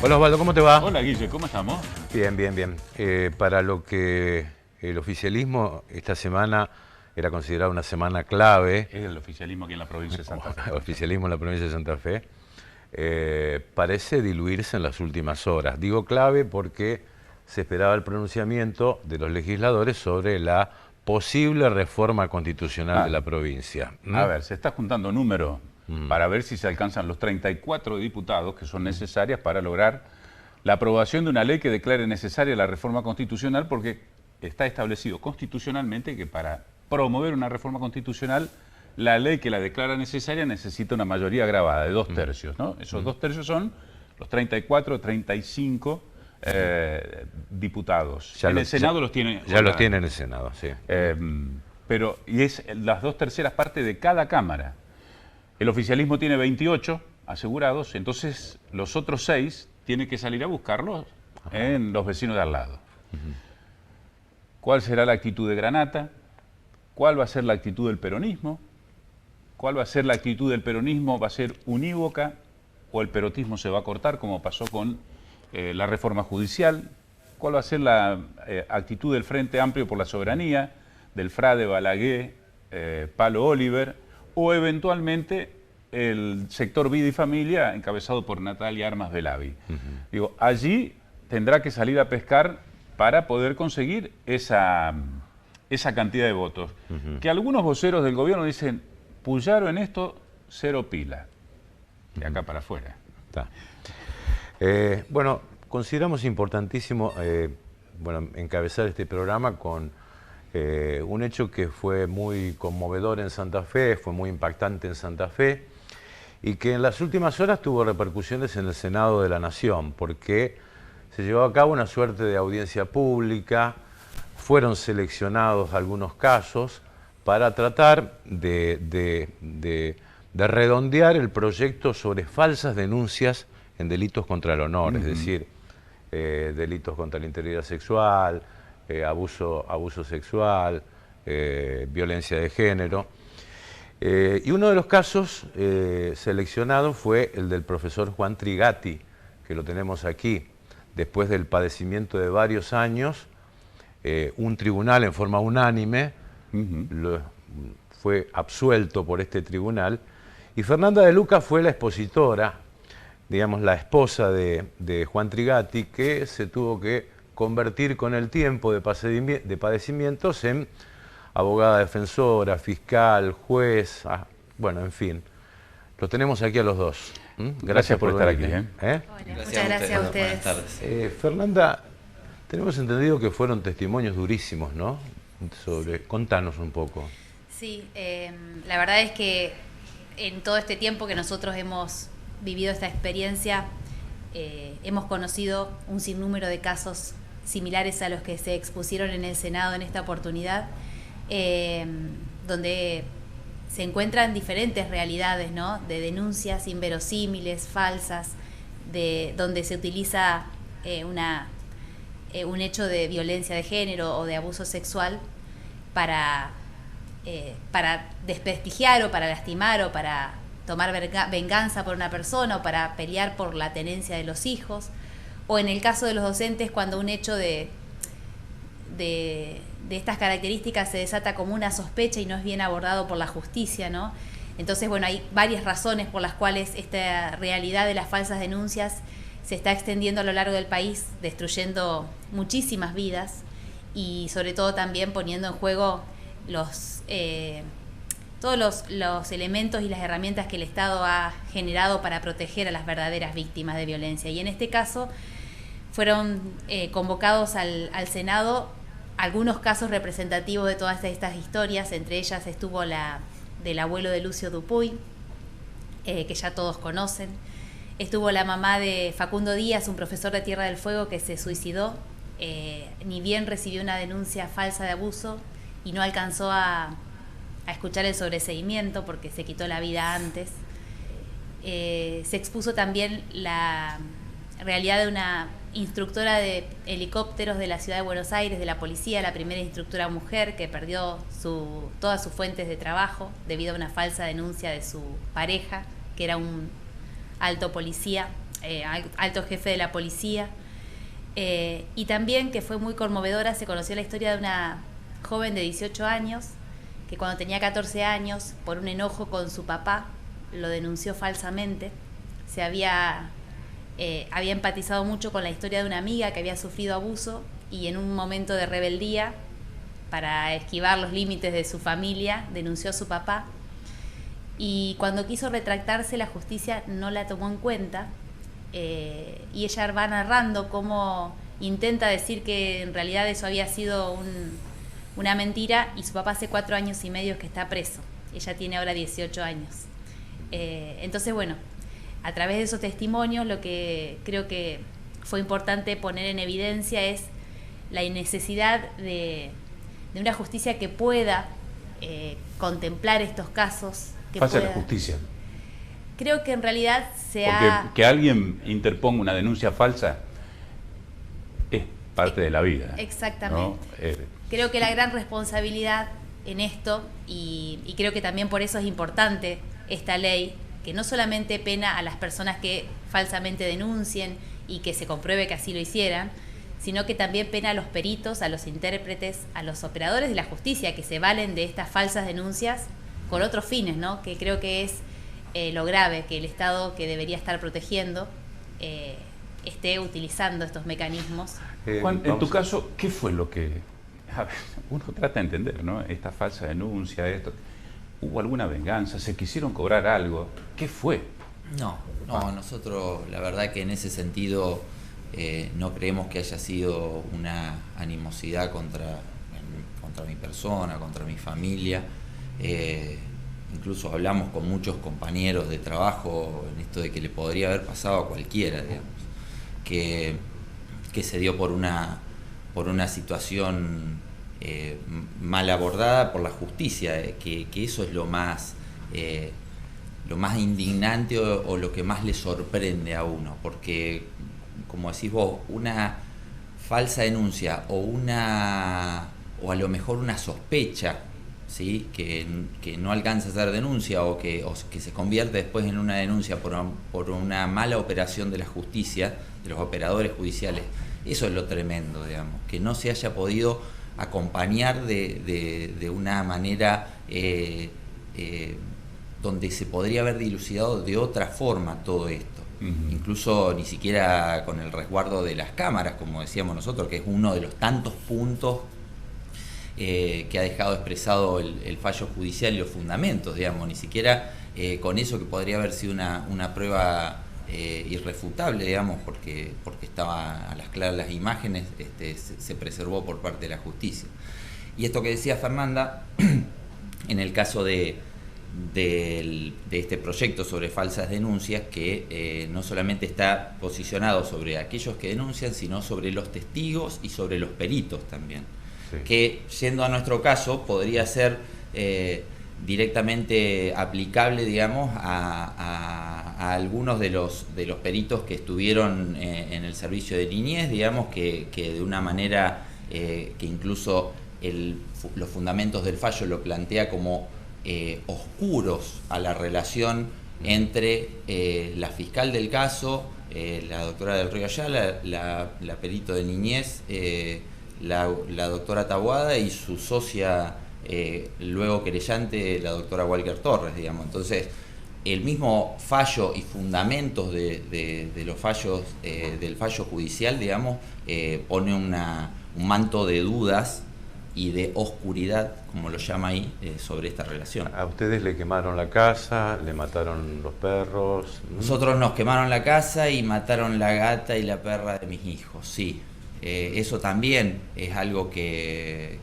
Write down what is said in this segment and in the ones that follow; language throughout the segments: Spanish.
Hola Osvaldo, ¿cómo te va? Hola Guille, ¿cómo estamos? Bien, bien, bien. Para lo que el oficialismo esta semana era considerada una semana clave, Es el oficialismo aquí en la provincia de Santa Fe. el oficialismo en la provincia de Santa Fe, parece diluirse en las últimas horas. Digo clave porque se esperaba el pronunciamiento de los legisladores sobre la posible reforma constitucional de la provincia. A ver, se está juntando números para ver si se alcanzan los 34 diputados que son necesarias para lograr la aprobación de una ley que declare necesaria la reforma constitucional, porque está establecido constitucionalmente que para promover una reforma constitucional, la ley que la declara necesaria necesita una mayoría agravada de 2/3, ¿no? Esos 2/3 son los 34, 35 diputados. Ya en lo- el Senado ya- los tiene. Ya lo tiene en el Senado, sí. Pero, y es las 2/3 partes de cada cámara. El oficialismo tiene 28 asegurados, entonces los otros 6 tienen que salir a buscarlos en los vecinos de al lado. ¿Cuál será la actitud de Granata? ¿Cuál va a ser la actitud del peronismo? ¿Cuál va a ser la actitud del peronismo? ¿Va a ser unívoca o el peronismo se va a cortar, como pasó con la reforma judicial? ¿Cuál va a ser la actitud del Frente Amplio por la Soberanía, del Frade, Balaguer, Palo Oliver, o eventualmente el sector Vida y Familia, encabezado por Natalia Armas Belavi? Digo, allí tendrá que salir a pescar para poder conseguir esa cantidad de votos. Que algunos voceros del gobierno dicen, Puyaro en esto, 0 pila. De acá para afuera. Está. Bueno, consideramos importantísimo encabezar este programa con un hecho que fue muy conmovedor en Santa Fe, fue muy impactante en Santa Fe, y que en las últimas horas tuvo repercusiones en el Senado de la Nación, porque se llevó a cabo una suerte de audiencia pública, fueron seleccionados algunos casos para tratar de redondear el proyecto sobre falsas denuncias en delitos contra el honor, es decir, delitos contra la integridad sexual, abuso sexual, violencia de género. Y uno de los casos seleccionados fue el del profesor Juan Trigatti, que lo tenemos aquí. Después del padecimiento de varios años, un tribunal en forma unánime fue absuelto por este tribunal, y Fernanda de Luca fue la expositora, digamos, la esposa de Juan Trigatti, que se tuvo que convertir con el tiempo de padecimientos en abogada defensora, fiscal, juez, bueno, en fin. Los tenemos aquí a los dos. Gracias por estar aquí. Hola, muchas gracias a ustedes. Buenas tardes. Fernanda, tenemos entendido que fueron testimonios durísimos, ¿no? Contanos un poco. Sí, la verdad es que en todo este tiempo que nosotros hemos vivido esta experiencia, hemos conocido un sinnúmero de casos similares a los que se expusieron en el Senado en esta oportunidad, donde se encuentran diferentes realidades, ¿no? De denuncias inverosímiles, falsas, donde se utiliza un hecho de violencia de género o de abuso sexual para desprestigiar o para lastimar o para tomar venganza por una persona o para pelear por la tenencia de los hijos, o en el caso de los docentes, cuando un hecho de estas características se desata como una sospecha y no es bien abordado por la justicia, ¿no? Entonces, bueno, hay varias razones por las cuales esta realidad de las falsas denuncias se está extendiendo a lo largo del país, destruyendo muchísimas vidas y sobre todo también poniendo en juego todos los elementos y las herramientas que el Estado ha generado para proteger a las verdaderas víctimas de violencia. Y en este caso fueron convocados al Senado algunos casos representativos de todas estas historias. Entre ellas estuvo la del abuelo de Lucio Dupuy, que ya todos conocen. Estuvo la mamá de Facundo Díaz, un profesor de Tierra del Fuego que se suicidó, ni bien recibió una denuncia falsa de abuso y no alcanzó a escuchar el sobreseimiento porque se quitó la vida antes. Se expuso también la realidad de una instructora de helicópteros de la ciudad de Buenos Aires, de la policía, la primera instructora mujer que perdió todas sus fuentes de trabajo debido a una falsa denuncia de su pareja, que era un alto policía alto jefe de la policía. Y también, que fue muy conmovedora, se conoció la historia de una joven de 18 años que cuando tenía 14 años, por un enojo con su papá, lo denunció falsamente. Había empatizado mucho con la historia de una amiga que había sufrido abuso, y en un momento de rebeldía, para esquivar los límites de su familia, denunció a su papá. Y cuando quiso retractarse, la justicia no la tomó en cuenta. Y ella va narrando cómo intenta decir que en realidad eso había sido una mentira, y su papá hace 4 años y medio que está preso. Ella tiene ahora 18 años. Entonces, bueno, a través de esos testimonios, lo que creo que fue importante poner en evidencia es la necesidad de una justicia que pueda contemplar estos casos. Falsa la justicia. Creo que en realidad Porque que alguien interponga una denuncia falsa es parte de la vida. Exactamente. ¿No? Creo que la gran responsabilidad en esto, y creo que también por eso es importante esta ley, que no solamente pena a las personas que falsamente denuncien y que se compruebe que así lo hicieran, sino que también pena a los peritos, a los intérpretes, a los operadores de la justicia que se valen de estas falsas denuncias con otros fines, ¿no? Que creo que es lo grave, que el Estado, que debería estar protegiendo, esté utilizando estos mecanismos. Juan, en tu caso, ¿qué fue lo que... A ver, uno trata de entender, ¿no? Esta falsa denuncia, esto... ¿Hubo alguna venganza? ¿Se quisieron cobrar algo? ¿Qué fue? No, nosotros la verdad que en ese sentido no creemos que haya sido una animosidad contra mi persona, contra mi familia. Incluso hablamos con muchos compañeros de trabajo en esto de que le podría haber pasado a cualquiera, digamos, que se dio por una situación mal abordada por la justicia, que eso es lo más indignante o lo que más le sorprende a uno, porque como decís vos, una falsa denuncia o a lo mejor una sospecha, ¿sí? que no alcanza a ser denuncia o que se convierte después en una denuncia por una mala operación de la justicia, de los operadores judiciales. Eso es lo tremendo, digamos, que no se haya podido acompañar de una manera donde se podría haber dilucidado de otra forma todo esto. Incluso ni siquiera con el resguardo de las cámaras, como decíamos nosotros, que es uno de los tantos puntos que ha dejado expresado el fallo judicial y los fundamentos, digamos, ni siquiera con eso, que podría haber sido una prueba irrefutable, digamos, porque estaba a las claras las imágenes, se preservó por parte de la justicia. Y esto que decía Fernanda, en el caso de este proyecto sobre falsas denuncias, que no solamente está posicionado sobre aquellos que denuncian, sino sobre los testigos y sobre los peritos también. Sí. Que, yendo a nuestro caso, podría ser directamente aplicable, digamos, a algunos de los peritos que estuvieron en el servicio de niñez, digamos, que de una manera que incluso los fundamentos del fallo lo plantea como oscuros a la relación entre la fiscal del caso, la doctora del Río Ayala, la perito de niñez, la doctora Taboada, y su socia luego querellante, la doctora Walker Torres, digamos. Entonces, el mismo fallo y fundamentos de los fallos del fallo judicial, digamos, pone un manto de dudas y de oscuridad, como lo llama ahí, sobre esta relación. ¿A ustedes le quemaron la casa, le mataron los perros? Nosotros nos quemaron la casa y mataron la gata y la perra de mis hijos, sí. Eso también es algo que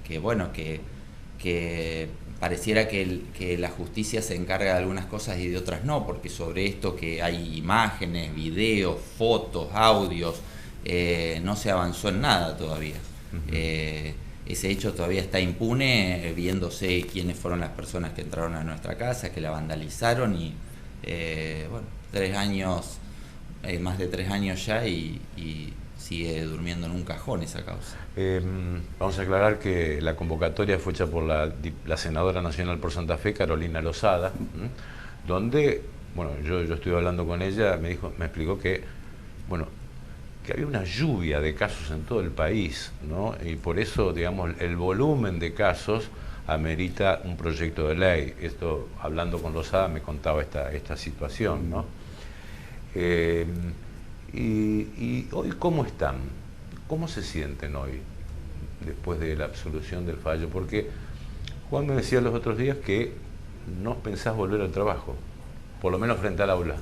pareciera que la justicia se encarga de algunas cosas y de otras no, porque sobre esto que hay imágenes, videos, fotos, audios, no se avanzó en nada todavía. Ese hecho todavía está impune, viéndose quiénes fueron las personas que entraron a nuestra casa, que la vandalizaron, y 3 años, más de 3 años ya, y sigue durmiendo en un cajón esa causa. Vamos a aclarar que la convocatoria fue hecha por la senadora nacional por Santa Fe, Carolina Lozada, donde, bueno, yo estuve hablando con ella, me explicó que bueno, que había una lluvia de casos en todo el país, ¿no? Y por eso, digamos, el volumen de casos amerita un proyecto de ley. Esto, hablando con Lozada, me contaba esta situación, ¿no? Y hoy, ¿cómo están? ¿Cómo se sienten hoy, después de la absolución del fallo? Porque Juan me decía los otros días que no pensás volver al trabajo, por lo menos frente al aula.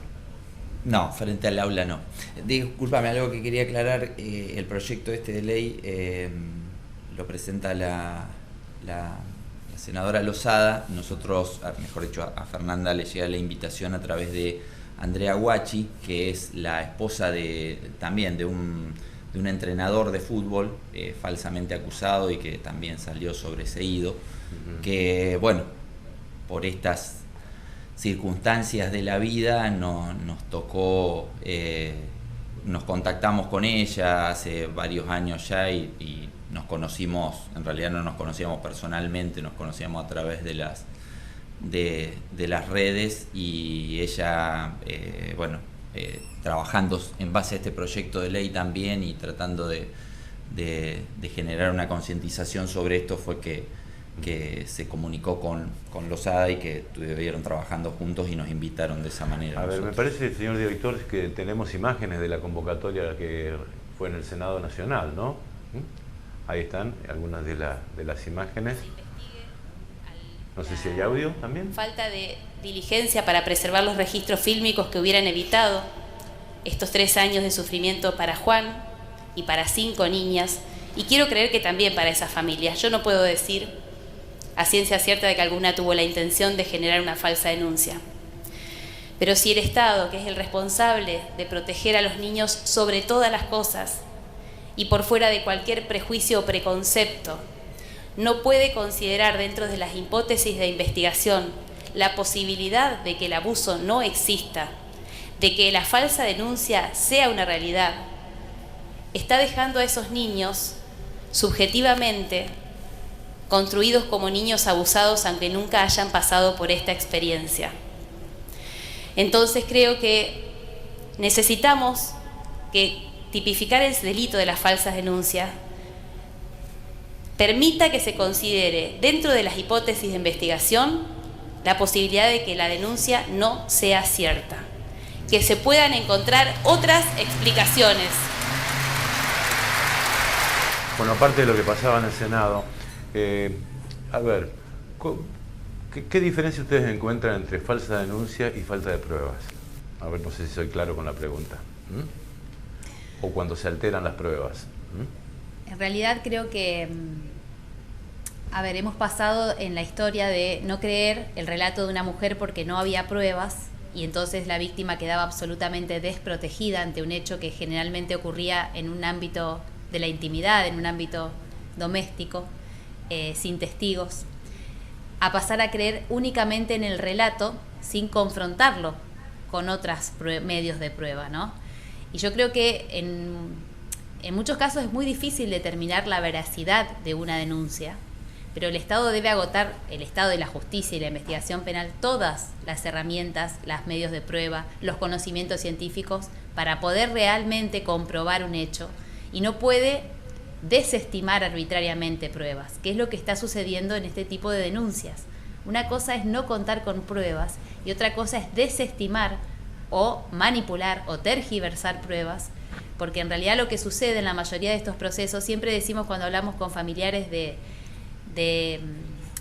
No, frente al aula no. Discúlpame, algo que quería aclarar, el proyecto este de ley lo presenta la senadora Lozada. Nosotros, mejor dicho, a Fernanda le llega la invitación a través de Andrea Guachi, que es la esposa también de un entrenador de fútbol falsamente acusado y que también salió sobreseído, que bueno, por estas circunstancias de la vida nos tocó, nos contactamos con ella hace varios años ya y nos conocimos, en realidad no nos conocíamos personalmente, nos conocíamos a través de las redes, y ella, trabajando en base a este proyecto de ley también y tratando de generar una concientización sobre esto, fue que se comunicó con Lozada y que estuvieron trabajando juntos y nos invitaron de esa manera. A ver, me parece, señor director, que tenemos imágenes de la convocatoria que fue en el Senado Nacional, ¿no? Ahí están algunas de las imágenes. No sé si hay audio también. Falta de diligencia para preservar los registros fílmicos que hubieran evitado estos 3 años de sufrimiento para Juan y para 5 niñas, y quiero creer que también para esas familias. Yo no puedo decir a ciencia cierta de que alguna tuvo la intención de generar una falsa denuncia. Pero si el Estado, que es el responsable de proteger a los niños sobre todas las cosas y por fuera de cualquier prejuicio o preconcepto, no puede considerar dentro de las hipótesis de investigación la posibilidad de que el abuso no exista, de que la falsa denuncia sea una realidad, está dejando a esos niños subjetivamente construidos como niños abusados, aunque nunca hayan pasado por esta experiencia. Entonces creo que necesitamos que tipificar el delito de las falsas denuncias permita que se considere dentro de las hipótesis de investigación la posibilidad de que la denuncia no sea cierta, que se puedan encontrar otras explicaciones. Bueno, aparte de lo que pasaba en el Senado, a ver, ¿qué diferencia ustedes encuentran entre falsa denuncia y falta de pruebas? A ver, no sé si soy claro con la pregunta. O cuando se alteran las pruebas. En realidad creo que, a ver, hemos pasado en la historia de no creer el relato de una mujer porque no había pruebas, y entonces la víctima quedaba absolutamente desprotegida ante un hecho que generalmente ocurría en un ámbito de la intimidad, en un ámbito doméstico, sin testigos, a pasar a creer únicamente en el relato sin confrontarlo con otros medios de prueba, ¿no? Y yo creo que en muchos casos es muy difícil determinar la veracidad de una denuncia, pero el Estado debe agotar, el Estado y la justicia y la investigación penal, todas las herramientas, los medios de prueba, los conocimientos científicos para poder realmente comprobar un hecho, y no puede desestimar arbitrariamente pruebas, que es lo que está sucediendo en este tipo de denuncias. Una cosa es no contar con pruebas y otra cosa es desestimar o manipular o tergiversar pruebas, porque en realidad lo que sucede en la mayoría de estos procesos, siempre decimos cuando hablamos con familiares de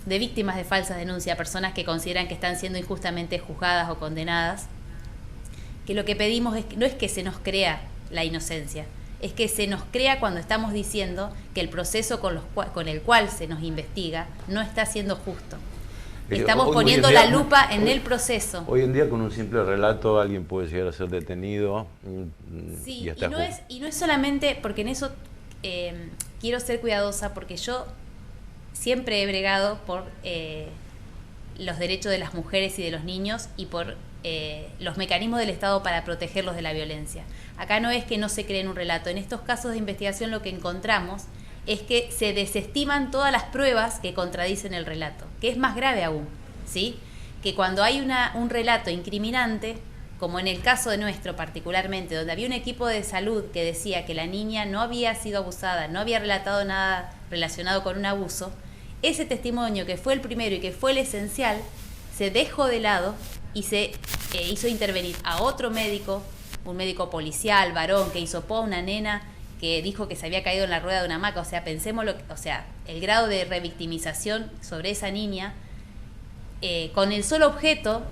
víctimas de falsas denuncias, personas que consideran que están siendo injustamente juzgadas o condenadas, que lo que pedimos no es que se nos crea la inocencia, es que se nos crea cuando estamos diciendo que el proceso con el cual se nos investiga no está siendo justo. Estamos poniendo la lupa en el proceso. Hoy en día con un simple relato alguien puede llegar a ser detenido. Sí, y no es solamente, porque en eso quiero ser cuidadosa, porque yo siempre he bregado por los derechos de las mujeres y de los niños y por los mecanismos del Estado para protegerlos de la violencia. Acá no es que no se cree en un relato. En estos casos de investigación lo que encontramos es que se desestiman todas las pruebas que contradicen el relato, que es más grave aún, ¿sí? Que cuando hay un relato incriminante, como en el caso de nuestro particularmente, donde había un equipo de salud que decía que la niña no había sido abusada, no había relatado nada relacionado con un abuso, ese testimonio que fue el primero y que fue el esencial, se dejó de lado y se hizo intervenir a otro médico, un médico policial, varón, que hisopó a una nena que dijo que se había caído en la rueda de una hamaca. O sea, pensemos el grado de revictimización sobre esa niña, con el solo objeto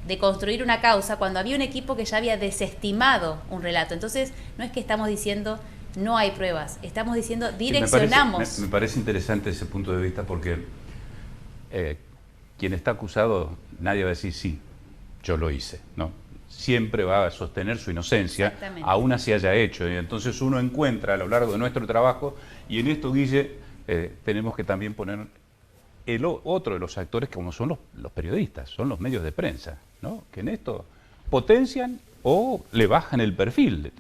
de construir una causa, cuando había un equipo que ya había desestimado un relato. Entonces, no es que estamos diciendo no hay pruebas, estamos diciendo direccionamos. Sí, me parece interesante ese punto de vista, porque quien está acusado, nadie va a decir sí, yo lo hice, ¿no? Siempre va a sostener su inocencia, aún así haya hecho. Y entonces uno encuentra a lo largo de nuestro trabajo, y en esto, Guille, tenemos que también poner otro de los actores, como son los periodistas, son los medios de prensa, ¿no? Que en esto potencian o le bajan el perfil.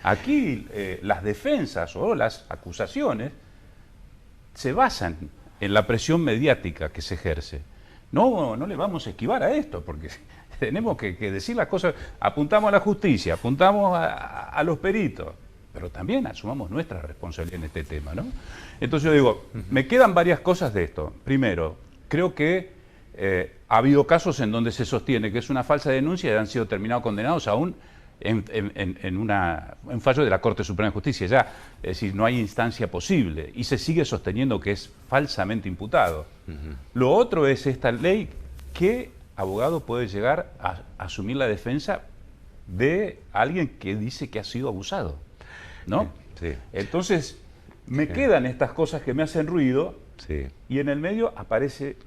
Aquí las defensas o las acusaciones se basan en la presión mediática que se ejerce. No le vamos a esquivar a esto, porque tenemos que decir las cosas. Apuntamos a la justicia, apuntamos a los peritos, pero también asumamos nuestra responsabilidad en este tema, ¿no? Entonces yo digo, me quedan varias cosas de esto. Primero, creo que ha habido casos en donde se sostiene que es una falsa denuncia y han sido terminados condenados aún en un fallo de la Corte Suprema de Justicia. Ya, es decir, no hay instancia posible y se sigue sosteniendo que es falsamente imputado. Lo otro es esta ley, ¿qué abogado puede llegar a asumir la defensa de alguien que dice que ha sido abusado? ¿No? Sí. Entonces, me quedan estas cosas que me hacen ruido, y en el medio aparece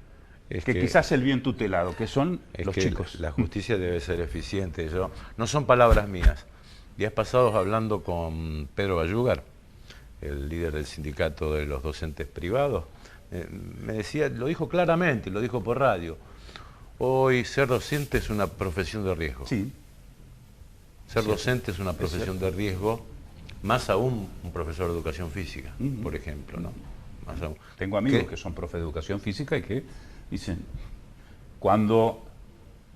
que quizás el bien tutelado, que son los chicos. La justicia debe ser eficiente. No son palabras mías. Días pasados, hablando con Pedro Bayugar, el líder del sindicato de los docentes privados, me decía, lo dijo claramente, lo dijo por radio: hoy ser docente es una profesión de riesgo. Sí. Ser docente es una profesión de riesgo, más aún un profesor de educación física, por ejemplo, ¿no? Más aún. Tengo amigos que son profes de educación física y que dicen, cuando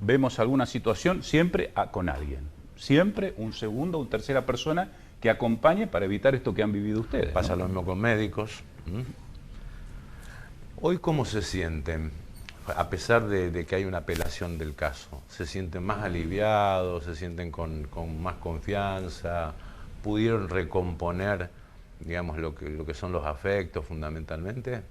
vemos alguna situación, siempre con alguien. Siempre un segundo o tercera persona que acompañe para evitar esto que han vivido ustedes. Pasa lo mismo con médicos. Hoy, ¿cómo se sienten? A pesar de que hay una apelación del caso, ¿se sienten más aliviados? ¿Se sienten con más confianza? ¿Pudieron recomponer, digamos, lo que son los afectos fundamentalmente?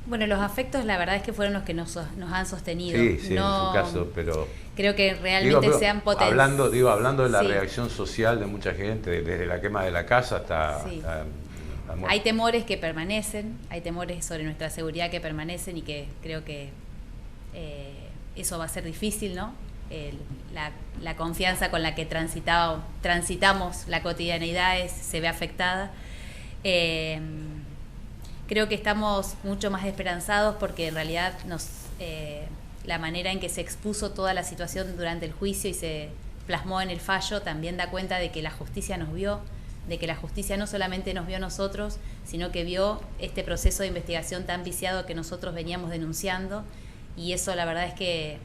Bueno, los afectos la verdad es que fueron los que nos han sostenido. Sí, no, en su caso, pero... Creo que realmente se han potenciado. Hablando de la reacción social de mucha gente, desde la quema de la casa hasta la muerte. Hay temores que permanecen, hay temores sobre nuestra seguridad que permanecen, y que creo que eso va a ser difícil, ¿no? La confianza con la que transitamos la cotidianeidad se ve afectada. Creo que estamos mucho más esperanzados porque en realidad la manera en que se expuso toda la situación durante el juicio y se plasmó en el fallo también da cuenta de que la justicia nos vio, de que la justicia no solamente nos vio a nosotros, sino que vio este proceso de investigación tan viciado que nosotros veníamos denunciando, y eso la verdad es que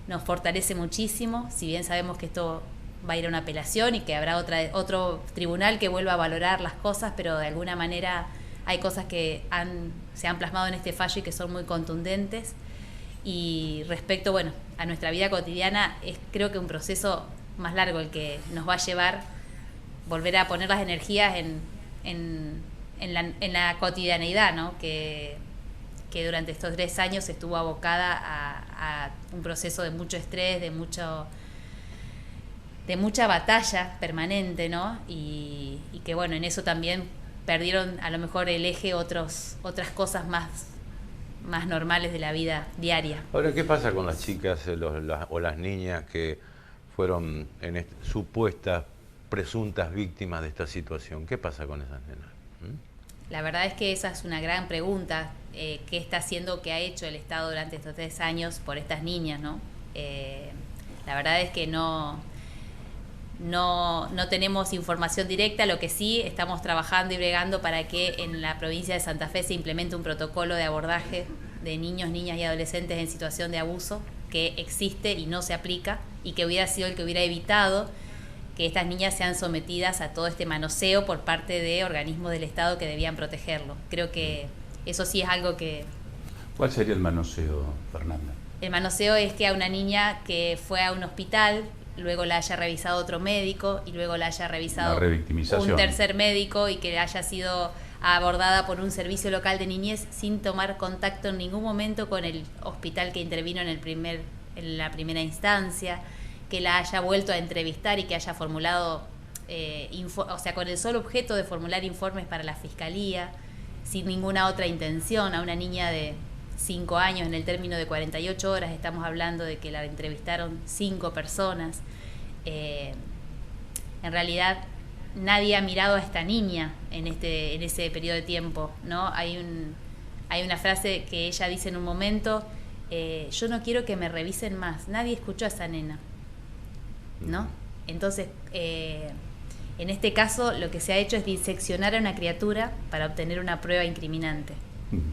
nos fortalece muchísimo. Si bien sabemos que esto va a ir a una apelación y que habrá otro tribunal que vuelva a valorar las cosas, pero de alguna manera hay cosas que se han plasmado en este fallo y que son muy contundentes. Y respecto, bueno, a nuestra vida cotidiana, es creo que un proceso más largo el que nos va a llevar volver a poner las energías en la cotidianeidad, ¿no? Que durante estos 3 años estuvo abocada a un proceso de mucho estrés, de mucha batalla permanente, ¿no? Y que bueno, en eso también perdieron a lo mejor el eje otras cosas más normales de la vida diaria. Ahora, ¿qué pasa con las chicas o las niñas que fueron supuestas, presuntas víctimas de esta situación? ¿Qué pasa con esas nenas? La verdad es que esa es una gran pregunta. ¿Qué está haciendo, qué ha hecho el Estado durante estos 3 años por estas niñas, ¿no? La verdad es que no tenemos información directa. Lo que sí estamos trabajando y bregando para que en la provincia de Santa Fe se implemente un protocolo de abordaje de niños, niñas y adolescentes en situación de abuso, que existe y no se aplica, y que hubiera sido el que hubiera evitado que estas niñas sean sometidas a todo este manoseo por parte de organismos del Estado que debían protegerlo. Creo que eso sí es algo que... ¿Cuál sería el manoseo, Fernanda? El manoseo es que a una niña que fue a un hospital, luego la haya revisado otro médico y luego la haya revisado un tercer médico y que haya sido abordada por un servicio local de niñez sin tomar contacto en ningún momento con el hospital que intervino en la primera instancia, que la haya vuelto a entrevistar y que haya formulado, o sea, con el solo objeto de formular informes para la fiscalía, sin ninguna otra intención. A una niña de 5 años, en el término de 48 horas, estamos hablando de que la entrevistaron 5 personas. En realidad, nadie ha mirado a esta niña en ese periodo de tiempo, ¿no? Hay una frase que ella dice en un momento: yo no quiero que me revisen más. Nadie escuchó a esa nena, ¿no? Entonces, en este caso lo que se ha hecho es diseccionar a una criatura para obtener una prueba incriminante.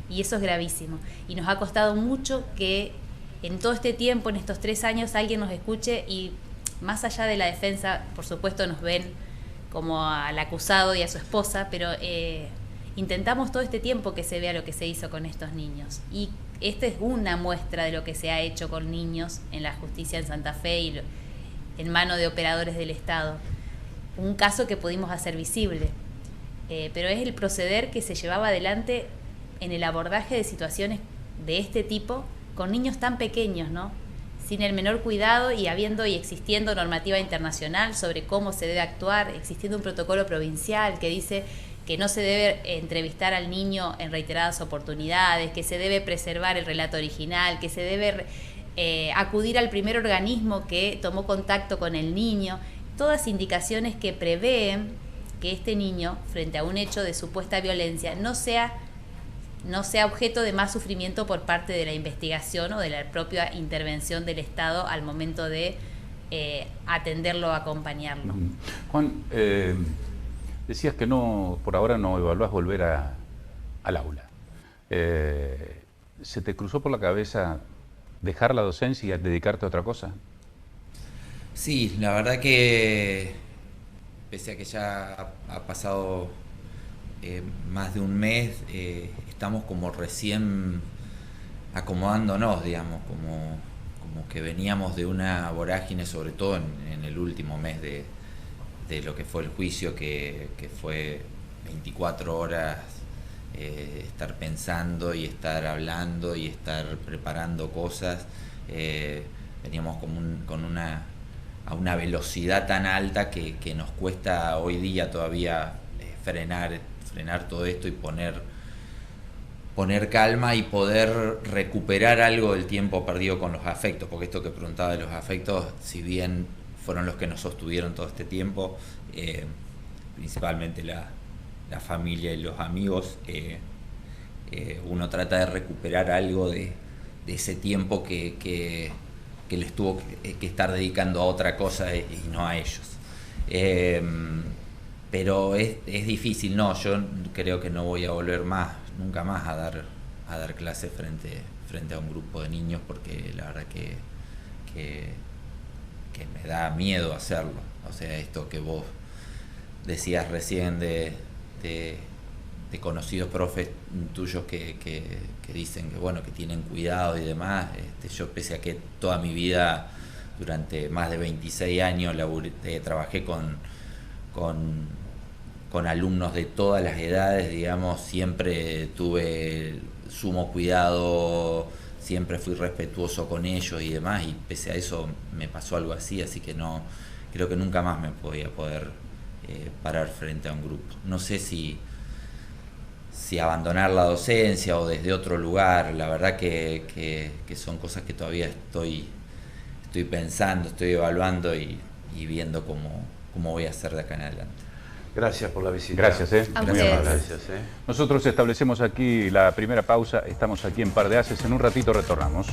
Y eso es gravísimo. Y nos ha costado mucho que en todo este tiempo, en estos 3 años, alguien nos escuche, y más allá de la defensa, por supuesto, nos ven como al acusado y a su esposa, pero intentamos todo este tiempo que se vea lo que se hizo con estos niños. Y esta es una muestra de lo que se ha hecho con niños en la justicia en Santa Fe y en manos de operadores del Estado. Un caso que pudimos hacer visible, pero es el proceder que se llevaba adelante en el abordaje de situaciones de este tipo con niños tan pequeños, ¿no? Sin el menor cuidado, y habiendo y existiendo normativa internacional sobre cómo se debe actuar, existiendo un protocolo provincial que dice que no se debe entrevistar al niño en reiteradas oportunidades, que se debe preservar el relato original, que se debe acudir al primer organismo que tomó contacto con el niño. Todas indicaciones que prevén que este niño, frente a un hecho de supuesta violencia, no sea objeto de más sufrimiento por parte de la investigación o de la propia intervención del Estado al momento de atenderlo o acompañarlo. Juan, decías que no, por ahora no evaluás volver al aula. ¿Se te cruzó por la cabeza dejar la docencia y dedicarte a otra cosa? Sí, la verdad que pese a que ya ha pasado más de un mes, estamos como recién acomodándonos, digamos, como que veníamos de una vorágine, sobre todo en el último mes de lo que fue el juicio, que fue 24 horas estar pensando y estar hablando y estar preparando cosas. Veníamos a una velocidad tan alta que nos cuesta hoy día todavía frenar todo esto y poner calma y poder recuperar algo del tiempo perdido con los afectos, porque esto que preguntaba de los afectos, si bien fueron los que nos sostuvieron todo este tiempo, principalmente la familia y los amigos, uno trata de recuperar algo de ese tiempo que les tuvo que estar dedicando a otra cosa y no a ellos. Pero es difícil, no, yo creo que no voy a volver nunca más a dar clases frente a un grupo de niños, porque la verdad que me da miedo hacerlo. O sea, esto que vos decías recién de conocidos profes tuyos que dicen que bueno, que tienen cuidado y demás, yo pese a que toda mi vida, durante más de 26 años, trabajé con alumnos de todas las edades, digamos, siempre tuve sumo cuidado, siempre fui respetuoso con ellos y demás, y pese a eso me pasó algo así que no, creo que nunca más me voy a poder parar frente a un grupo. No sé si abandonar la docencia o desde otro lugar, la verdad que son cosas que todavía estoy pensando, estoy evaluando y viendo cómo voy a hacer de acá en adelante. Gracias por la visita. Gracias, Muy amable. Gracias, Nosotros establecemos aquí la primera pausa, estamos aquí en Par de Haces, en un ratito retornamos.